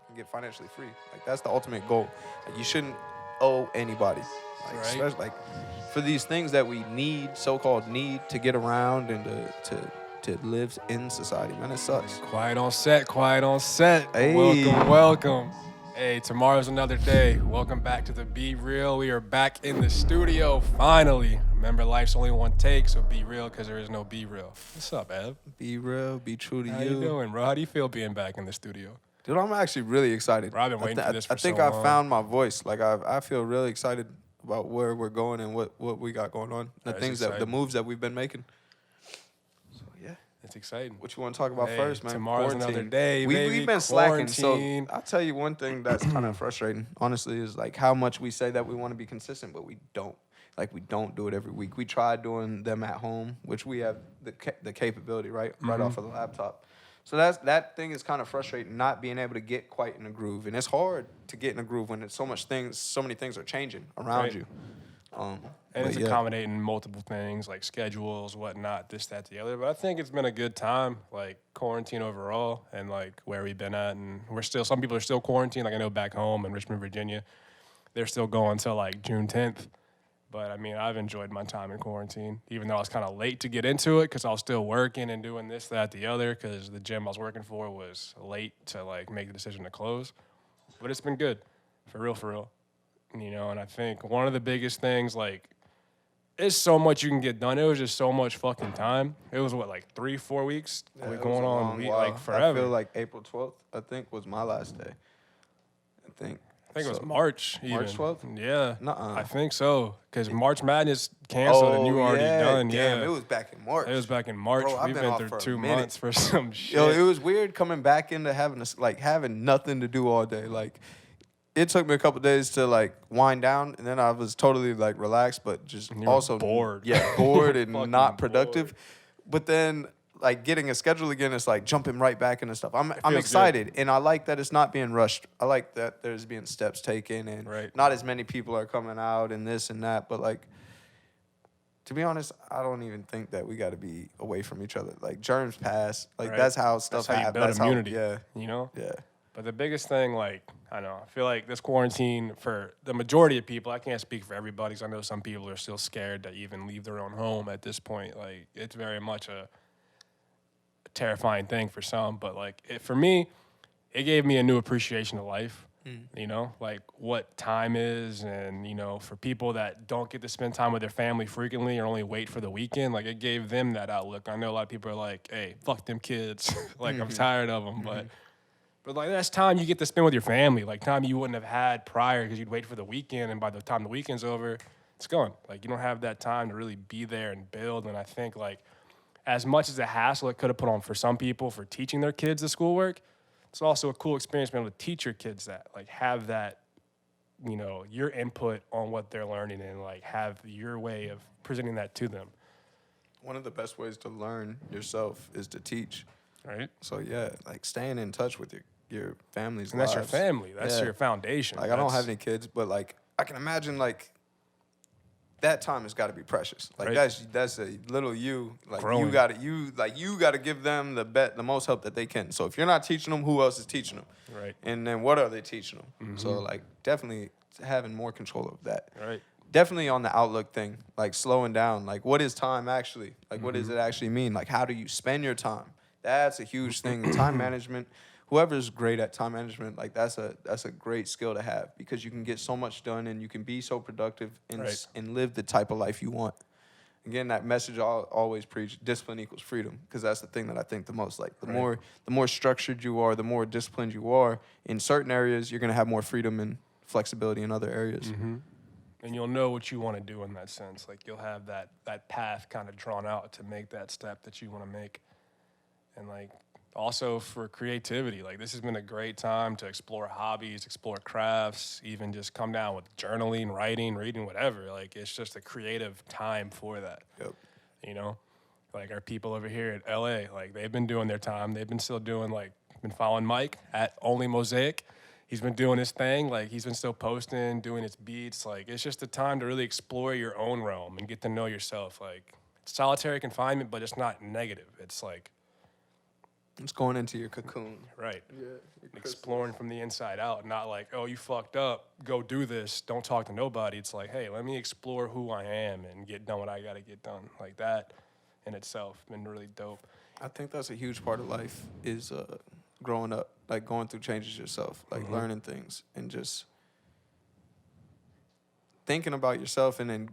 and get financially free. Like that's the ultimate goal. Like you shouldn't owe anybody. Like Right. especially like for these things that we need, so-called need to get around and to live in society. Man, it sucks. Quiet on set, quiet on set. Hey. Welcome, welcome. Hey, tomorrow's another day. Welcome back to the Be Real. We are back in the studio finally. Remember, life's only one take, so be real because there is no Be Real. What's up, Ev? Be real, be true to How you doing, bro? How do you feel being back in the studio? Dude, I'm actually really excited. Bro, I've been waiting for this for I think so I long. found my voice. Like I feel really excited about where we're going and what we got going on. The That's things that the exciting. moves that we've been making. So yeah. It's exciting. What you want to talk about Hey, first, man? tomorrow's another day, We've baby. been slacking. So Quarantine. I'll tell you one thing that's kind of frustrating, honestly, is like how much we say that we want to be consistent, but we don't. Like we don't do it every week. We tried doing them at home, which we have the capability right off of the laptop. So that thing is kind of frustrating, not being able to get quite in a groove, and it's hard to get in a groove when it's so many things are changing around Right. you. And But it's yeah. accommodating multiple things like schedules, whatnot, this, that, the other. But I think it's been a good time, like quarantine overall, and like where we've been at. And some people are still quarantined. Like I know back home in Richmond, Virginia, they're still going till like June 10th. But I mean, I've enjoyed my time in quarantine, even though I was kind of late to get into it because I was still working and doing this, that, the other, because the gym I was working for was late to like make the decision to close. But it's been good, for real, for real. You know, and I think one of the biggest things, like, it's so much you can get done. It was just so much fucking time. It was what, like 3-4 weeks? Yeah, We're it was going a on long while. like forever. I feel like April 12th, I think, was my last day. I think it was So- March. Even. March 12th? Yeah, Nuh-uh. I think so. Because March Madness canceled and you were already done. Damn, yeah, it was back in March. It was back in March. Bro, I've We've been been off through for a 2 minute. months for some shit. Yo, it was weird coming back into having nothing to do all day. Like, it took me a couple days to like wind down, and then I was totally like relaxed, but just And you were also bored. Yeah, bored and Fucking not productive. bored. But then like getting a schedule again, it's like jumping right back into stuff. I'm feels excited, and I like that it's not being rushed. I like that there's being steps taken, and Right. not as many people are coming out and this and that. But like, to be honest, I don't even think that we got to be away from each other. Like germs pass. Like Right. that's how stuff That's how you happens. build immunity. Yeah, You know. yeah. But the biggest thing, like, I don't know, I feel like this quarantine for the majority of people, I can't speak for everybody because I know some people are still scared to even leave their own home at this point. Like, it's very much a terrifying thing for some. But, like, for me, it gave me a new appreciation of life, you know, like what time is. And, you know, for people that don't get to spend time with their family frequently or only wait for the weekend, like, it gave them that outlook. I know a lot of people are like, hey, fuck them kids. like, I'm tired of them. But like that's time you get to spend with your family, like time you wouldn't have had prior because you'd wait for the weekend, and by the time the weekend's over, it's gone. Like you don't have that time to really be there and build. And I think like as much as a hassle it could have put on for some people for teaching their kids the schoolwork, it's also a cool experience being able to teach your kids that, like have that, you know, your input on what they're learning and like have your way of presenting that to them, One of the best ways to learn yourself is to teach. right? So yeah, like staying in touch with your family's And that's your lives. family. That's Yeah. your foundation. Like I don't That's- have any kids, but like I can imagine like that time has got to be precious. Like Right. that's a little you. Like Growing. you got to give them the most help that they can. So if you're not teaching them, who else is teaching them? Right. And then what are they teaching them? So like definitely having more control of that. Right. Definitely on the outlook thing, like slowing down. Like what is time actually? Like what does it actually mean? Like how do you spend your time? That's a huge thing. Time management. Whoever's great at time management, like that's a great skill to have because you can get so much done and you can be so productive and Right. and live the type of life you want. Again, that message I'll always preach: discipline equals freedom, because that's the thing that I think the most. Like the more structured you are, the more disciplined you are in certain areas, you're gonna have more freedom and flexibility in other areas. And you'll know what you want to do in that sense. Like you'll have that path kind of drawn out to make that step that you want to make. And like also for creativity, like this has been a great time to explore hobbies, explore crafts, even just come down with journaling, writing, reading, whatever. Like it's just a creative time for that. Yep. You know, like our people over here at LA, like they've been doing their time. They've been still doing like been following Mike at Only Mosaic. He's been doing his thing. Like he's been still posting, doing his beats. Like it's just a time to really explore your own realm and get to know yourself. Like it's solitary confinement, but it's not negative. It's like It's going into your cocoon. Right. Yeah. Exploring from the inside out, not like, oh, you fucked up, go do this, don't talk to nobody. It's like, hey, let me explore who I am and get done what I got to get done. Like that in itself been really dope. I think that's a huge part of life is growing up, like going through changes yourself, like learning things and just thinking about yourself and then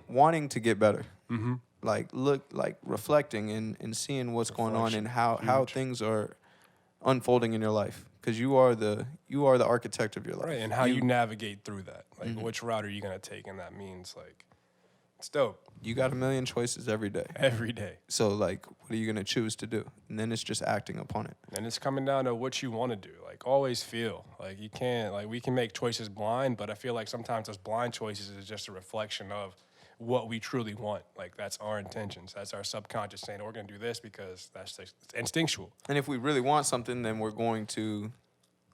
wanting to get better. Mm-hmm. Like reflecting and seeing what's going on and how huge. things are unfolding in your life because you are the architect of your life. Right, and how you navigate through that. Like, which route are you going to take? And that means, like, it's dope. You got a million choices every day. Every day. So, like, what are you going to choose to do? And then it's just acting upon it. And it's coming down to what you want to do. Like, always feel. Like, you can't, like, we can make choices blind, but I feel like sometimes those blind choices is just a reflection of what we truly want. Like, that's our intentions. That's our subconscious saying, we're going to do this because that's it's instinctual. And if we really want something, then we're going to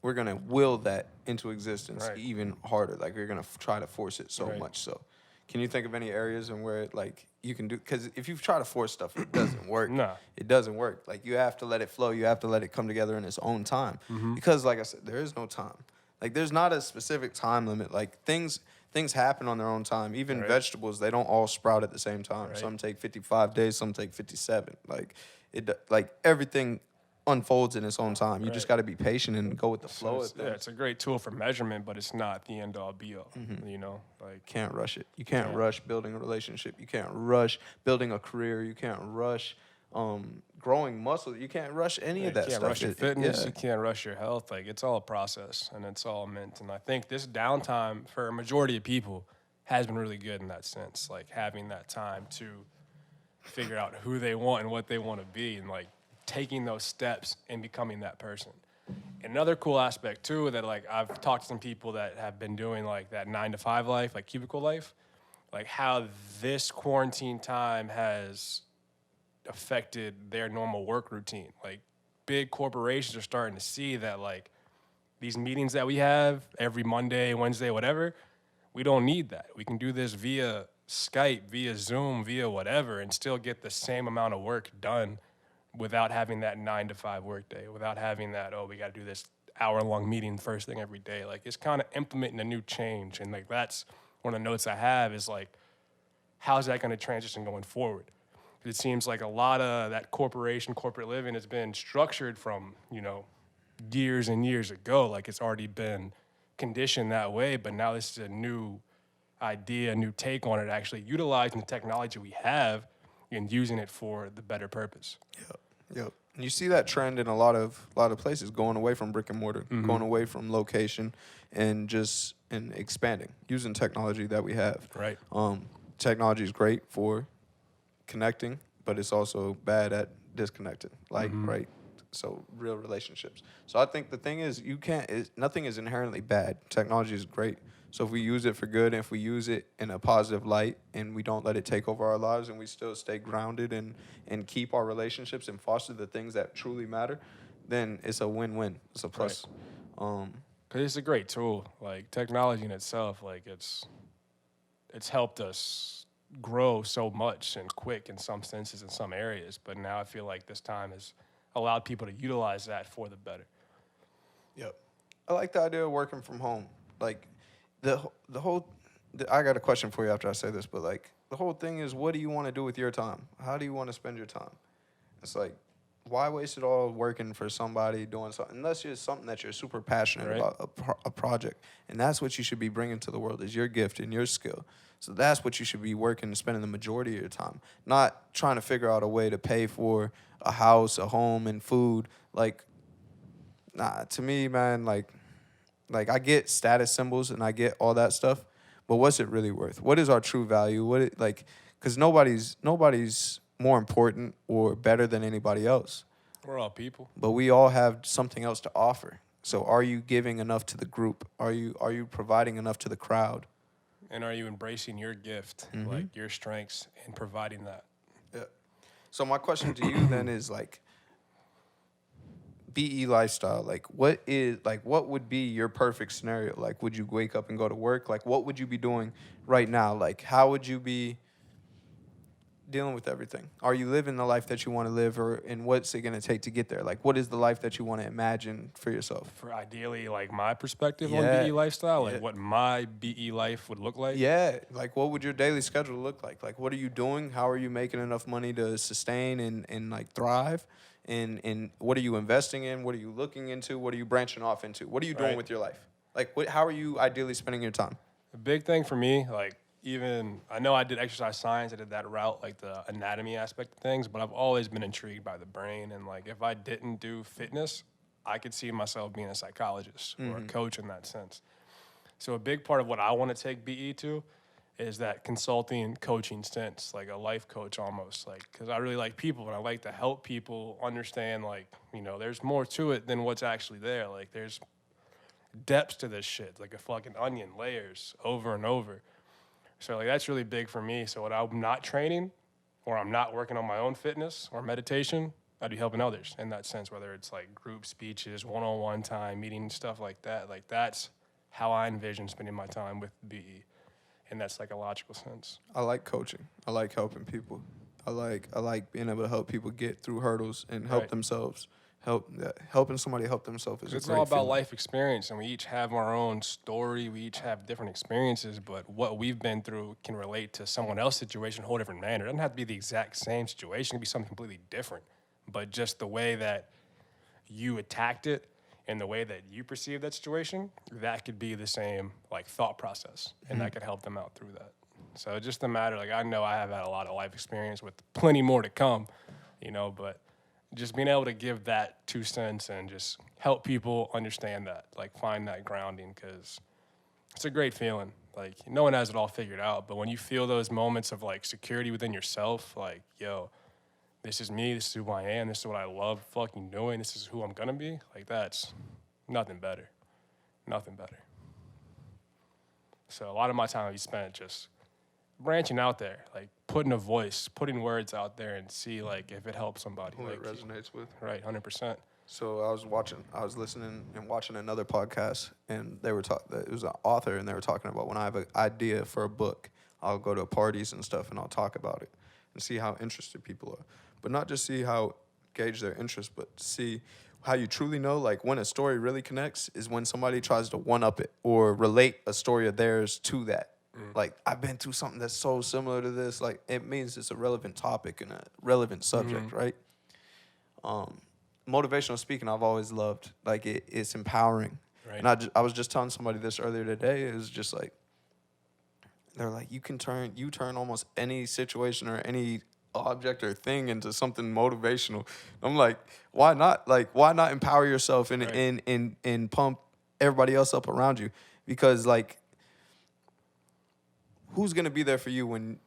will that into existence Right. even harder. Like, we're going to try to force it so Right. much so. Can you think of any areas in where, like, you can do... Because if you try to force stuff, it doesn't work. Nah. It doesn't work. Like, you have to let it flow. You have to let it come together in its own time. Mm-hmm. Because, like I said, there is no time. Like, there's not a specific time limit. Like, things happen on their own time. Even Right. vegetables, they don't all sprout at the same time. Right. Some take 55 days, some take 57. Like everything unfolds in its own time. You just got to be patient and go with the flow of It's, things. yeah, it's a great tool for measurement, but it's not the end all be all. You know, like Can't rush it. You can't rush building a relationship. You can't rush building a career. You can't rush growing muscle. You can't rush any of that you can't stuff. rush your It- fitness. yeah. You can't rush your health. Like it's all a process, and it's all meant. And I think this downtime for a majority of people has been really good in that sense. Like having that time to figure out who they want and what they want to be, and like taking those steps and becoming that person. Another cool aspect too that like I've talked to some people that have been doing like that 9-to-5 life, like cubicle life, like how this quarantine time has affected their normal work routine. Like big corporations are starting to see that like these meetings that we have every Monday, Wednesday, whatever, we don't need that. We can do this via Skype, via Zoom, via whatever, and still get the same amount of work done without having that 9-to-5 workday, without having that, oh, we got to do this hour-long meeting first thing every day. Like, it's kind of implementing a new change. And, like, that's one of the notes I have is, like, how's that going to transition going forward? It seems like a lot of that corporate living has been structured from, you know, years and years ago. Like, it's already been conditioned that way, but now this is a new idea, a new take on it, actually utilizing the technology we have and using it for the better purpose. Yep. And you see that trend in a lot of places, going away from brick and mortar, going away from location, and just expanding using technology that we have. Right. Technology is great for connecting, but it's also bad at disconnecting. Like right. So real relationships. So I think the thing is, nothing is inherently bad. Technology is great. So if we use it for good, and if we use it in a positive light, and we don't let it take over our lives, and we still stay grounded and keep our relationships and foster the things that truly matter, then it's a win-win. It's a plus. Because it's a great tool. Like technology in itself, like it's helped us grow so much and quick in some senses in some areas. But now I feel like this time has allowed people to utilize that for the better. Yep. I like the idea of working from home. Like I got a question for you after I say this, but like the whole thing is, what do you want to do with your time? How do you want to spend your time? It's like, why waste it all working for somebody doing something unless it's something that you're super passionate about, a project, and that's what you should be bringing to the world is your gift and your skill. So that's what you should be working and spending the majority of your time, not trying to figure out a way to pay for a house, a home, and food. Like, nah, to me, man, like I get status symbols and I get all that stuff, but what's it really worth? What is our true value? Because nobody's more important or better than anybody else. We're all people. But we all have something else to offer. So are you giving enough to the group? Are you providing enough to the crowd? And are you embracing your gift, like your strengths, and providing that? Yeah. So my question to you then is like, BE lifestyle, what would be your perfect scenario? Like, would you wake up and go to work? Like, what would you be doing right now? Like, how would you be dealing with everything? Are you living the life that you want to live, and what's it going to take to get there? Like, what is the life that you want to imagine for yourself? For ideally, like my perspective on Yeah. BE lifestyle, like Yeah. what my BE life would look like. Yeah, like what would your daily schedule look like? Like, what are you doing? How are you making enough money to sustain and like thrive? And what are you investing in? What are you looking into? What are you branching off into? What are you doing Right. with your life? Like, how are you ideally spending your time? The big thing for me, like even I know I did exercise science, I did that route, like the anatomy aspect of things, but I've always been intrigued by the brain. And like if I didn't do fitness, I could see myself being a psychologist or a coach in that sense. So a big part of what I want to take BE to is that consulting coaching sense, like a life coach almost, like because I really like people and I like to help people understand, like, you know, there's more to it than what's actually there. Like there's depths to this shit, like a fucking onion, layers over and over. So like that's really big for me. So when I'm not training or I'm not working on my own fitness or meditation, I'd be helping others in that sense, whether it's like group speeches, one-on-one time, meeting, stuff like that. Like that's how I envision spending my time with BE in that psychological sense. I like coaching. I like helping people. I like being able to help people get through hurdles and help Right. themselves. Helping somebody help themselves is It's a great all about feeling. life experience, and we each have our own story. We each have different experiences, but what we've been through can relate to someone else's situation in a whole different manner. It doesn't have to be the exact same situation. It can be something completely different, but just the way that you attacked it and the way that you perceive that situation, that could be the same like thought process, and that could help them out through that. So it's just a matter, like I know I have had a lot of life experience with plenty more to come, you know, but just being able to give that 2 cents and just help people understand that, like find that grounding, because it's a great feeling. Like no one has it all figured out, but when you feel those moments of like security within yourself, like, yo, this is me, this is who I am, this is what I love fucking doing, this is who I'm gonna be, like that's nothing better. Nothing better. So a lot of my time I spent just branching out there, like putting a voice, putting words out there and see like if it helps somebody. Who Like it resonates with. right, 100%. So I was listening and watching another podcast, and they were it was an author, and they were talking about when I have an idea for a book, I'll go to parties and stuff, and I'll talk about it and see how interested people are. But not just see how gauge their interest, but see how you truly know, like when a story really connects is when somebody tries to one-up it or relate a story of theirs to that. Like, I've been through something that's so similar to this. Like, it means it's a relevant topic and a relevant subject, right? Motivational speaking, I've always loved. Like, it's empowering. Right. And I was just telling somebody this earlier today. It was just like, they're like, you turn almost any situation or any object or thing into something motivational. I'm like, why not? Like, why not empower yourself and Right. and pump everybody else up around you? Because like, who's gonna be there for you when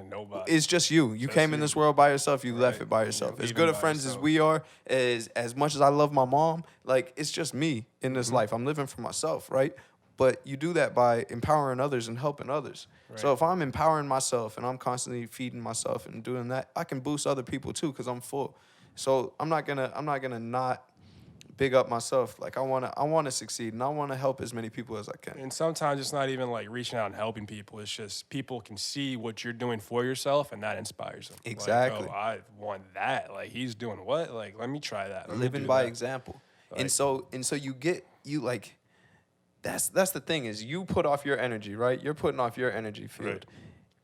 Nobody. it's just you? You came in you. this world by yourself. You left Right. it by yourself. You're As leaving good of by friends as yourself. we are, as much as I love my mom, like it's just me in this Mm-hmm. life. I'm living for myself, right? But you do that by empowering others and helping others. So Right. if I'm empowering myself and I'm constantly feeding myself and doing that, I can boost other people too because I'm full. So I'm not gonna not big up myself. Like I wanna succeed and I wanna help as many people as I can. And sometimes it's not even like reaching out and helping people. It's just people can see what you're doing for yourself, and that inspires them. Exactly. Like, oh, I want that. Like he's doing what? Like let me try that. Let me Living do by that. example. Like- and so you like that's the thing is you put off your energy, right? You're putting off your energy field. Right.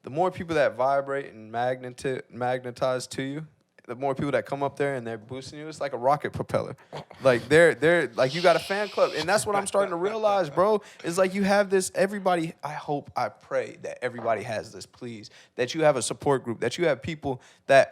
The more people that vibrate and magnetize to you, the more people that come up there and they're boosting you, it's like a rocket propeller. Like they're like you got a fan club, and that's what I'm starting to realize, bro. It's like you have this. Everybody, I pray that everybody has this. Please, that you have a support group, that you have people that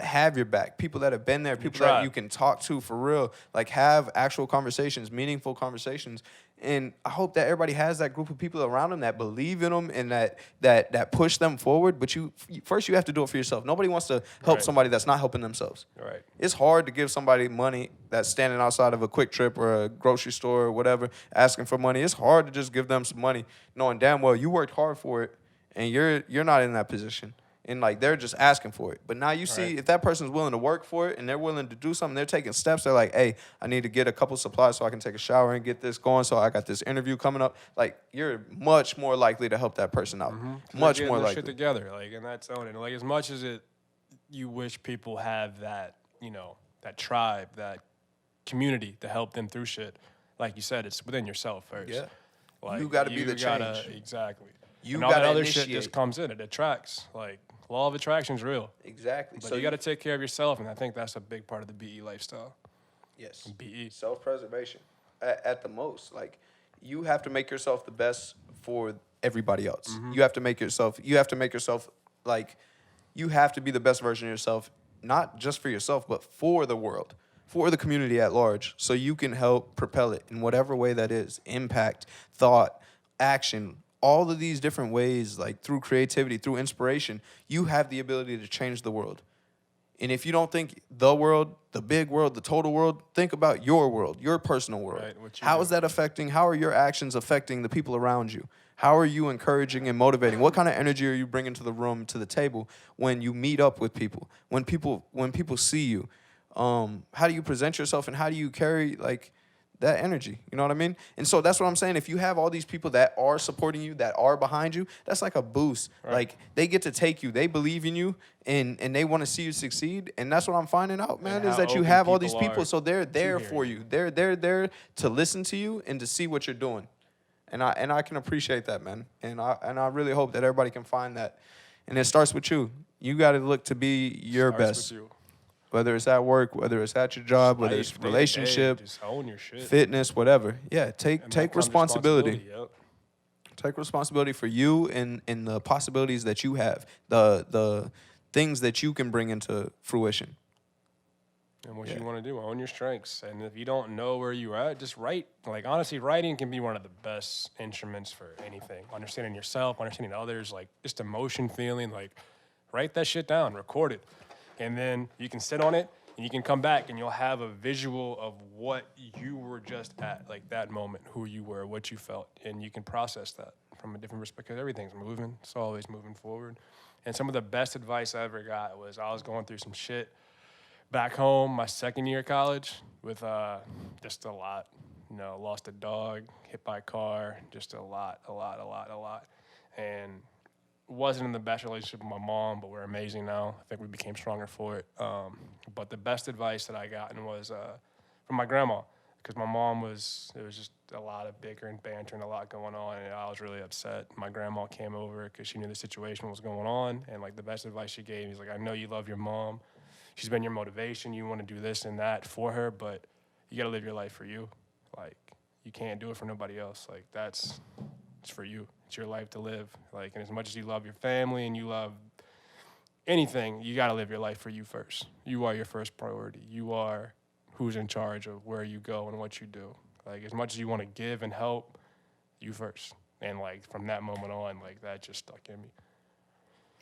have your back, people that have been there, people that tribe. you can talk to for real. Like have actual conversations, meaningful conversations. And I hope that everybody has that group of people around them that believe in them and that push them forward. But first you have to do it for yourself. Nobody wants to help Right. somebody that's not helping themselves. Right. It's hard to give somebody money that's standing outside of a Quick Trip or a grocery store or whatever, asking for money. It's hard to just give them some money, knowing damn well you worked hard for it, and you're not in that position. and like they're just asking for it. But now you see Right. if that person's willing to work for it and they're willing to do something, they're taking steps. They're like, hey, I need to get a couple supplies so I can take a shower and get this going. So I got this interview coming up. Like you're much more likely to help that person out. 'Cause Much they're getting more their shit likely. together, like in that zone. And like as much as you wish people have that, that tribe, that community to help them through shit. Like you said, it's within yourself first. Yeah. Like, You gotta be the gotta- change. Exactly. You and all that gotta other shit initiate. just comes in. It attracts. Like law of attraction's real. Exactly. But you got to take care of yourself, and I think that's a big part of the BE lifestyle. yes. BE. Self-preservation at the most. Like you have to make yourself the best for everybody else. You have to make yourself like you have to be the best version of yourself, not just for yourself, but for the world, for the community at large, so you can help propel it in whatever way that is. Impact, thought, action, all of these different ways, like through creativity, through inspiration, you have the ability to change the world. And if you don't think the world, the big world, the total world, think about your world, your personal world. Right, what you How do. is that affecting? How are your actions affecting the people around you? How are you encouraging and motivating? What kind of energy are you bringing to the room, to the table when you meet up with people? When people see you, how do you present yourself and how do you carry like that energy? You know what I mean? And so that's what I'm saying. If you have all these people that are supporting you, that are behind you, that's like a boost. Like they get to take you, they believe in you, and they want to see you succeed. And that's what I'm finding out, man, And is how that you open have all these people people, are so they're there hear for you. you. They're there to listen to you and to see what you're doing. And I can appreciate that, man. And I really hope that everybody can find that. And it starts with you. You got to look to be your Starts best. with you. Whether it's at work, whether it's at your job, whether it's Life, day-to-day, relationship, just own your shit. fitness, whatever. Yeah, And take that comes responsibility. Yep. Take responsibility for you and the possibilities that you have, the things that you can bring into fruition. And what Yeah. you want to do, own your strengths. And if you don't know where you're at, just write. Like, honestly, writing can be one of the best instruments for anything. Understanding yourself, understanding others, like just emotion, feeling. Like, write that shit down, record it. And then you can sit on it and you can come back and you'll have a visual of what you were just at, like that moment, who you were, what you felt. And you can process that from a different perspective, because everything's moving. It's always moving forward. And some of the best advice I ever got was I was going through some shit back home, my second year of college, with just a lot. Lost a dog, hit by a car, just a lot. And wasn't in the best relationship with my mom, but we're amazing now. I think we became stronger for it. But the best advice that I gotten was from my grandma, because my mom it was just a lot of bicker and banter and a lot going on, and I was really upset. My grandma came over because she knew the situation was going on, and like the best advice she gave me is like, I know you love your mom. She's been your motivation. You want to do this and that for her, but you got to live your life for you. Like, you can't do it for nobody else. Like, it's for you. It's your life to live. Like, and as much as you love your family and you love anything, you got to live your life for you first. You are your first priority. You are who's in charge of where you go and what you do. Like, as much as you want to give and help, you first. And, like, from that moment on, like, that just stuck in me.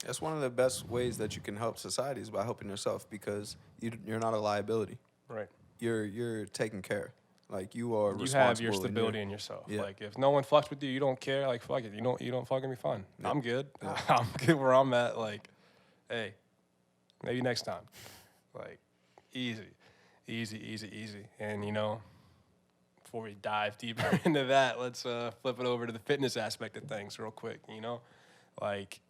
That's one of the best ways that you can help society is by helping yourself, because you're not a liability. Right. You're taken care. Like you are You responsible. have your and stability in yourself. Yeah. Like, if no one fucks with you, you don't care. Like, fuck it. You don't fucking be fun. Yeah. I'm good. Yeah. I'm good where I'm at. Like, hey, maybe next time. Like, easy. And before we dive deeper into that, let's flip it over to the fitness aspect of things real quick. Like,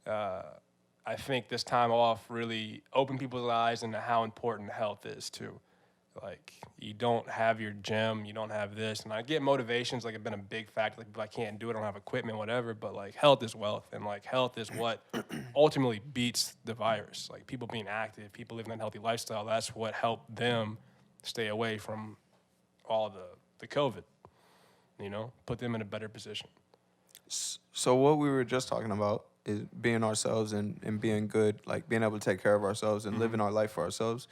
I think this time off really opened people's eyes into how important health is too. Like, you don't have your gym, you don't have this, and I get motivations like it's been a big factor. Like, I can't do it, I don't have equipment, whatever. But like, health is wealth, and like, health is what ultimately beats the virus. Like, people being active, people living a healthy lifestyle, that's what helped them stay away from all the COVID. Put them in a better position. So what we were just talking about is being ourselves and being good, like being able to take care of ourselves and living our life for ourselves.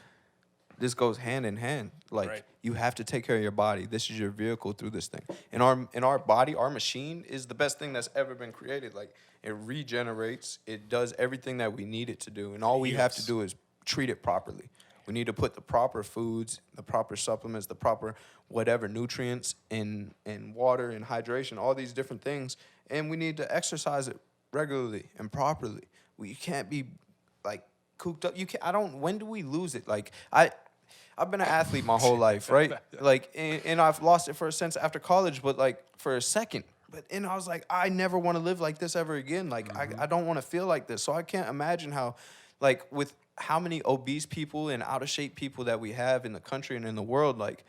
This goes hand in hand. Like, Right. you have to take care of your body. This is your vehicle through this thing. In our body, our machine is the best thing that's ever been created. Like, it regenerates. It does everything that we need it to do. And all we have to Heals. do is treat it properly. We need to put the proper foods, the proper supplements, the proper whatever nutrients in water and hydration, all these different things. And we need to exercise it regularly and properly. you can't be like cooped up. You can't. I don't. When do we lose it? Like I've been an athlete my whole life, right? Like, and I've lost it for a sense after college, but like for a second. And I was like, I never want to live like this ever again. Like, I don't want to feel like this. So I can't imagine how, like, with how many obese people and out of shape people that we have in the country and in the world, like,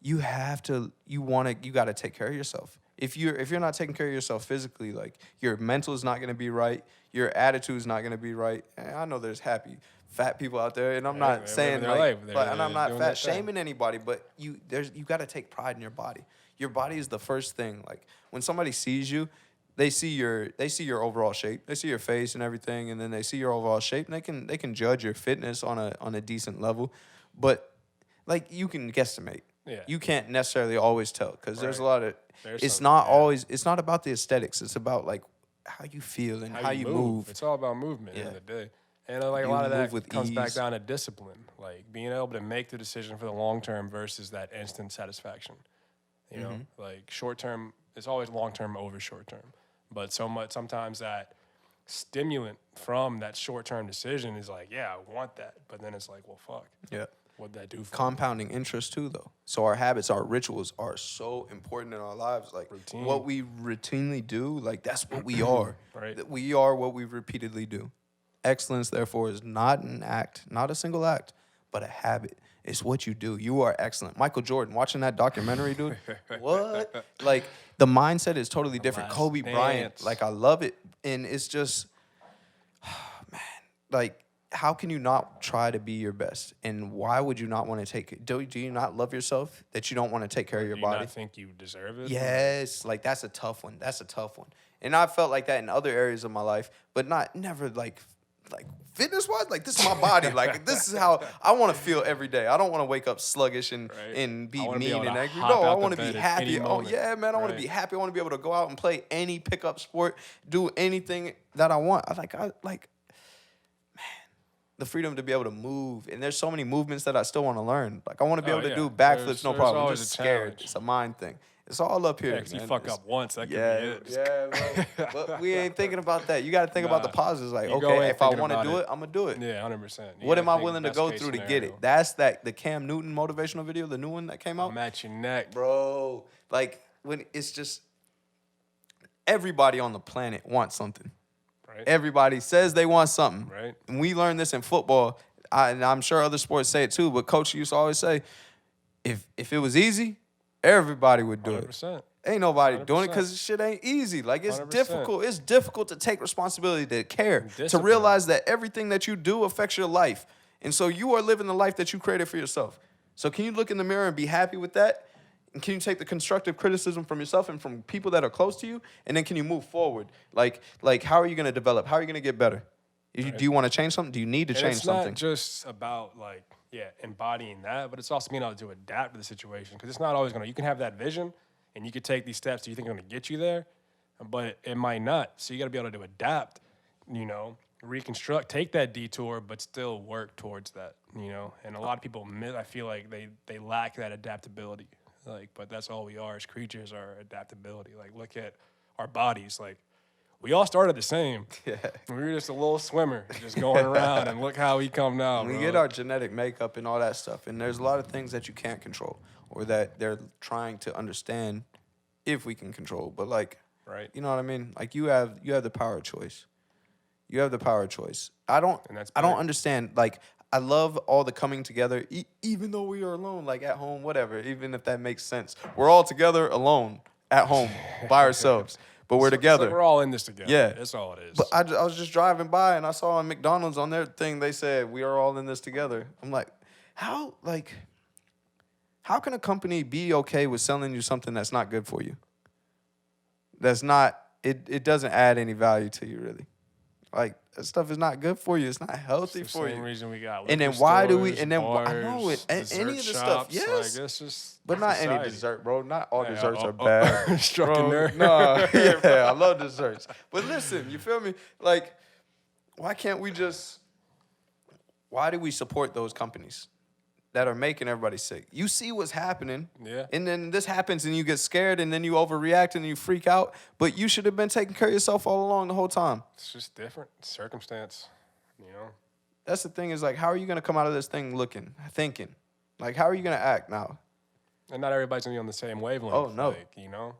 you got to take care of yourself. If you're not taking care of yourself physically, like, your mental is not going to be right. Your attitude is not going to be right. And I know there's happy fat people out there, and I'm not saying like, and I'm not fat shaming anybody, but you got to take pride in your body. Your body is the first thing. Like, when somebody sees you, they see your overall shape. They see your face and everything, and then they see your overall shape, and they can judge your fitness on a decent level. But like, you can guesstimate. Yeah. You can't necessarily always tell, because there's a lot of it's not about the aesthetics. It's about like how you feel and how you move. It's all about movement at the end of the day. And like a lot of that comes back down to discipline, like being able to make the decision for the long term versus that instant satisfaction. You know, like short term, it's always long term over short term. But sometimes that stimulant from that short term decision is like, yeah, I want that. But then it's like, well, fuck. Yeah. What'd that do for compounding interest too, though? So our habits, our rituals are so important in our lives. Like, routine. What we routinely do, like, that's what we are. Right. That we are what we repeatedly do. Excellence, therefore, is not an act, not a single act, but a habit. It's what you do. You are excellent. Michael Jordan, watching that documentary, dude. What? Like, the mindset is totally different. Kobe Bryant, like, I love it. And it's just, man, like, how can you not try to be your best? And why would you not want to take it? Do you not love yourself that you don't want to take care of your body? Do you not think you deserve it? Yes. Like, that's a tough one. That's a tough one. And I felt like that in other areas of my life, but never like fitness-wise. Like, this is my body. Like, this is how I want to feel every day. I don't want to wake up sluggish and be mean and angry. No, I want to be happy. Oh, yeah, man. I want to be happy. I want to be able to go out and play any pickup sport, do anything that I want. The freedom to be able to move. And there's so many movements that I still want to learn. Like, I want to be able to do backflips, no problem. I'm just scared. It's a mind thing. It's all up here. If you fuck up once, that could be it. Yeah, bro. But we ain't thinking about that. You got to think about the positives. Like, okay, if I want to do it, I'm going to do it. Yeah, 100%. What am I willing to go through to get it? That's the Cam Newton motivational video, the new one that came out. I'm at your neck. Bro, like, when it's just everybody on the planet wants something. Right. Everybody says they want something. Right. And we learned this in football, and I'm sure other sports say it too, but Coach used to always say, if it was easy, everybody would do 100%. it. Ain't nobody 100%. doing it because shit ain't easy. Like, it's 100%. difficult. It's difficult to take responsibility, to care, Discipline. to realize that everything that you do affects your life. And so you are living the life that you created for yourself. So can you look in the mirror and be happy with that? And can you take the constructive criticism from yourself and from people that are close to you? And then can you move forward? Like how are you going to develop? How are you going to get better? Do you want to change something? Do you need to change something? It's not just about, like, embodying that, but it's also being able to adapt to the situation. Because it's not always you can have that vision and you could take these steps that you think are going to get you there, but it might not. So you got to be able to adapt, reconstruct, take that detour, but still work towards that, And a lot of people, I feel like they lack that adaptability. Like, but that's all we are as creatures, our adaptability. Like, look at our bodies. Like, we all started the same. Yeah. We were just a little swimmer just going around, and look how we come now, We get our genetic makeup and all that stuff, and there's a lot of things that you can't control or that they're trying to understand if we can control. But, like, you know what I mean? Like, you have the power of choice. You have the power of choice. I don't understand, like, I love all the coming together, even though we are alone, like at home, whatever, even if that makes sense. We're all together alone at home by ourselves, but we're together. So we're all in this together. Yeah. That's all it is. But I was just driving by and I saw on McDonald's on their thing, they said, we are all in this together. I'm like, how can a company be okay with selling you something that's not good for you? That's not, it doesn't add any value to you, really. Like, that stuff is not good for you. It's not healthy for you. Same reason we got. And then why do we? Stores, And then bars, I know it. Any of the stuff, shops, yes. Like, it's just but not society. any dessert, bro. Not all desserts are bad. Struck a nerve. No, yeah, I love desserts. But listen, you feel me? Like, why can't we just? Why do we support those companies? that are making everybody sick. You see what's happening. Yeah. And then this happens and you get scared and then you overreact and you freak out. But you should have been taking care of yourself all along the whole time. It's just different circumstance, you know? That's the thing is like, how are you going to come out of this thing thinking? Like, how are you going to act now? And not everybody's going to be on the same wavelength. Oh, no. Like, you know?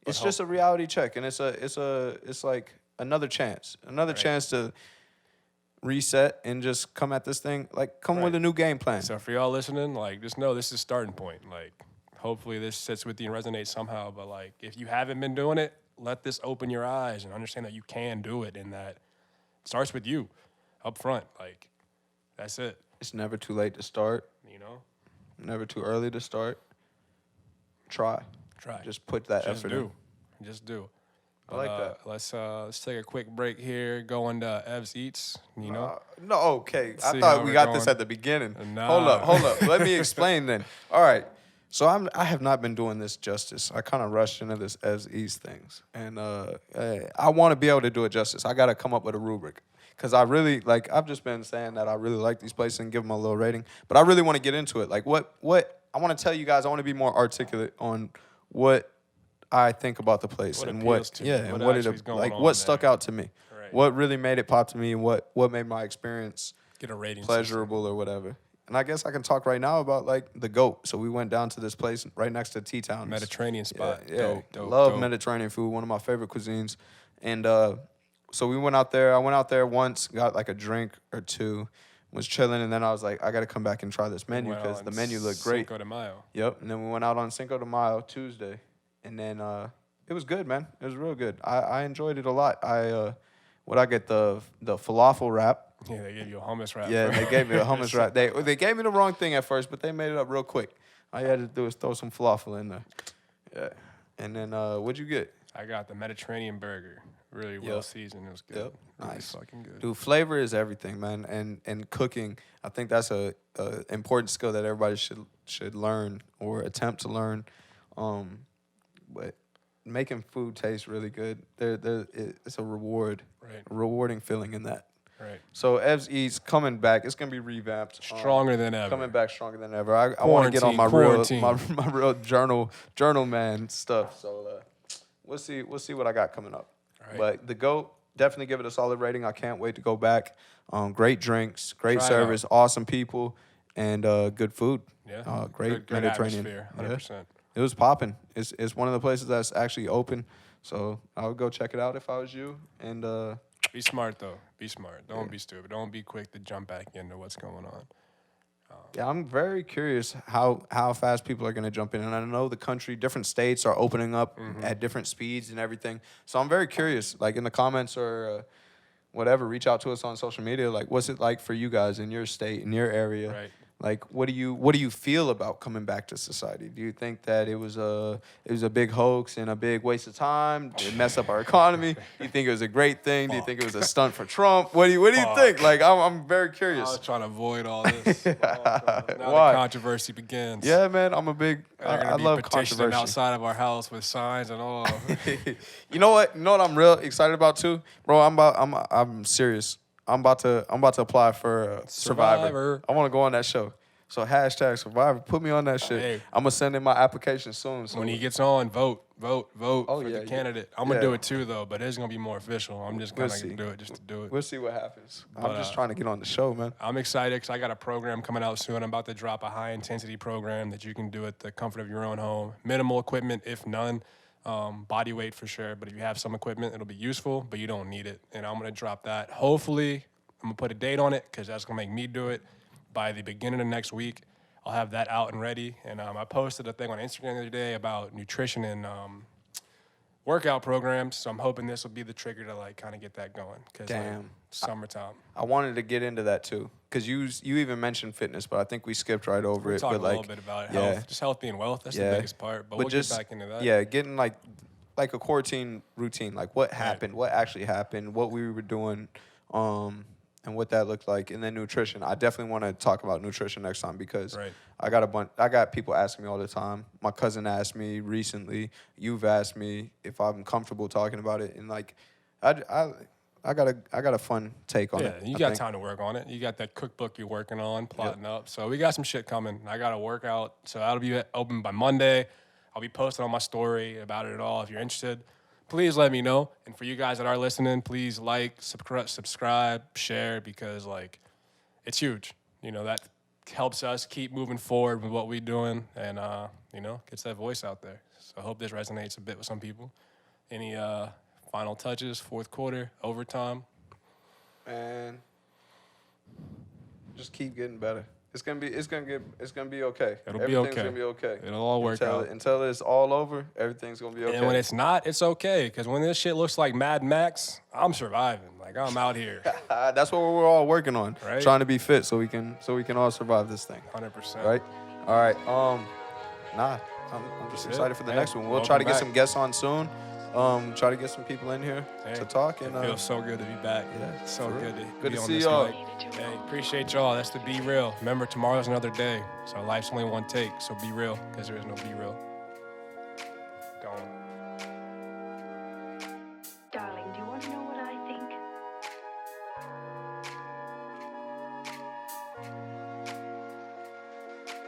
It's just a reality check. And it's like another chance. Another Right. chance to reset and just come at this thing. Like, come with Right. a new game plan. So for y'all listening, like, just know this is starting point. Like, hopefully this sits with you and resonates somehow. But like, if you haven't been doing it, let this open your eyes and understand that you can do it, and that it starts with you, up front. Like, that's it. It's never too late to start. You know, Never too early to start. Try. try. Just put that Just effort do. in. Just do. I like that. Let's take a quick break here. Go into Ev's Eats. You know, No, okay. I See thought how we we're got this going. at the beginning. Nah. Hold up. Let me explain then. All right. So I have not been doing this justice. I kind of rushed into this as East things, and I want to be able to do it justice. I got to come up with a rubric because I really like. I've just been saying that I really like these places and give them a little rating, but I really want to get into it. Like what I want to tell you guys. I want to be more articulate on what I think about the place What and appeals what to you, and what what actually is going like on what stuck there. out to me, Right. what really made it pop to me, and what made my experience get a rating. pleasurable or whatever. And I guess I can talk right now about like the GOAT. So we went down to this place right next to T-Town. system. Mediterranean spot. Yeah, Dope. love dope. Mediterranean food, one of my favorite cuisines. And so we went out there. I went out there once, got like a drink or two, was chilling, and then I was like, I got to come back and try this menu Went because on the menu looked great. Cinco de Mayo. Yep. And then we went out on Cinco de Mayo Tuesday, and then it was good, man. It was real good. I enjoyed it a lot. I get the falafel wrap. Yeah, they gave you a hummus wrap. Yeah, they gave me a hummus wrap. They gave me the wrong thing at first, but they made it up real quick. All you had to do was throw some falafel in there. Yeah. And then what'd you get? I got the Mediterranean burger. Really well seasoned. It was good. Yep. Really Nice. fucking good. Dude, flavor is everything, man. And cooking, I think that's a important skill that everybody should learn or attempt to learn. But making food taste really good, it's a rewarding feeling in that. Right. So Ev's Eats coming back. It's gonna be revamped. Stronger than ever. Coming back stronger than ever. I want to get on my Quarantine. real journal man stuff. So we'll see what I got coming up. All right. But the GOAT, definitely give it a solid rating. I can't wait to go back. Great drinks, great Try it service, awesome people, and good food. Yeah. Great good Mediterranean. atmosphere. Yeah. 100%. It was popping. It's one of the places that's actually open. So I would go check it out if I was you. And Be smart though. Be smart. Don't be stupid. Don't be quick to jump back into what's going on. yeah, I'm very curious how fast people are going to jump in. And I know the country, different states are opening up at different speeds and everything. So I'm very curious. Like in the comments or whatever, reach out to us on social media. Like, what's it like for you guys in your state, in your area? Right. Like, what do you feel about coming back to society? Do you think that it was a big hoax and a big waste of time? Did it mess up our economy? Do you think it was a great thing? Do you think it was a stunt for Trump? What do you think? Like, I'm very I curious. was trying to avoid all this. Now Why? the controversy begins. Yeah, man, I'm a big. They're gonna I be love petitioning controversy. outside of our house with signs and all. You know what? You know what I'm real excited about too, bro. I'm serious. I'm about to apply for Survivor. I want to go on that show. So hashtag Survivor. Put me on that shit. Hey. I'm gonna send in my application soon. So When he gets on, vote Oh, for yeah, the yeah. candidate. I'm gonna Yeah. do it too though, but it's gonna be more official. I'm just We'll gonna see. do it just to do it. we'll see what happens. I'm But, just trying to get on the show, man. I'm excited because I got a program coming out soon. I'm about to drop a high intensity program that you can do at the comfort of your own home. Minimal equipment, if none. Body weight for sure. But if you have some equipment, it'll be useful, but you don't need it. And I'm going to drop that. Hopefully, I'm going to put a date on it because that's going to make me do it by the beginning of next week. I'll have that out and ready. And I posted a thing on Instagram the other day about nutrition and workout programs. So I'm hoping this will be the trigger to like kind of get that going. Cause Damn. summertime. I wanted to get into that too, cause you even mentioned fitness, but I think we skipped right over We'll it. talk But a like, little bit about yeah. health. Just health being wealth. That's Yeah. the biggest part. But we'll just get back into that. Yeah, getting like a quarantine routine, like what happened, what actually happened, what we were doing, and what that looked like, and then nutrition. I definitely want to talk about nutrition next time because Right. I got people asking me all the time. My cousin asked me recently. You've asked me if I'm comfortable talking about it, and like, I I got a fun take on it. You I got think. time to work on it. You got that cookbook you're working on, plotting up. So we got some shit coming. I got to work out. So that'll be open by Monday. I'll be posting on my story about it all. If you're interested, please let me know. And for you guys that are listening, please like, subscribe, share, because like it's huge. You know, that helps us keep moving forward with what we're doing, and you know, gets that voice out there. So I hope this resonates a bit with some people. Any final touches, fourth quarter, overtime? And just keep getting better. It's gonna be okay. It'll be Everything's okay. gonna be okay. It'll all work out. Until it's all over, everything's gonna be okay. And when it's not, it's okay. Because when this shit looks like Mad Max, I'm surviving. Like, I'm out here. That's what we're all working on. Right. Trying to be fit so we can all survive this thing. 100%. Right? All right. I'm just excited for the next one. We'll try to get some guests on soon. Try to get some people in here to talk. And it feels so good to be back. yeah, So for real. good to Good be to on see this y'all. mic. Hey, appreciate y'all. That's the Be Real. Remember, tomorrow's another day. So life's only one take. So be real, because there is no be real.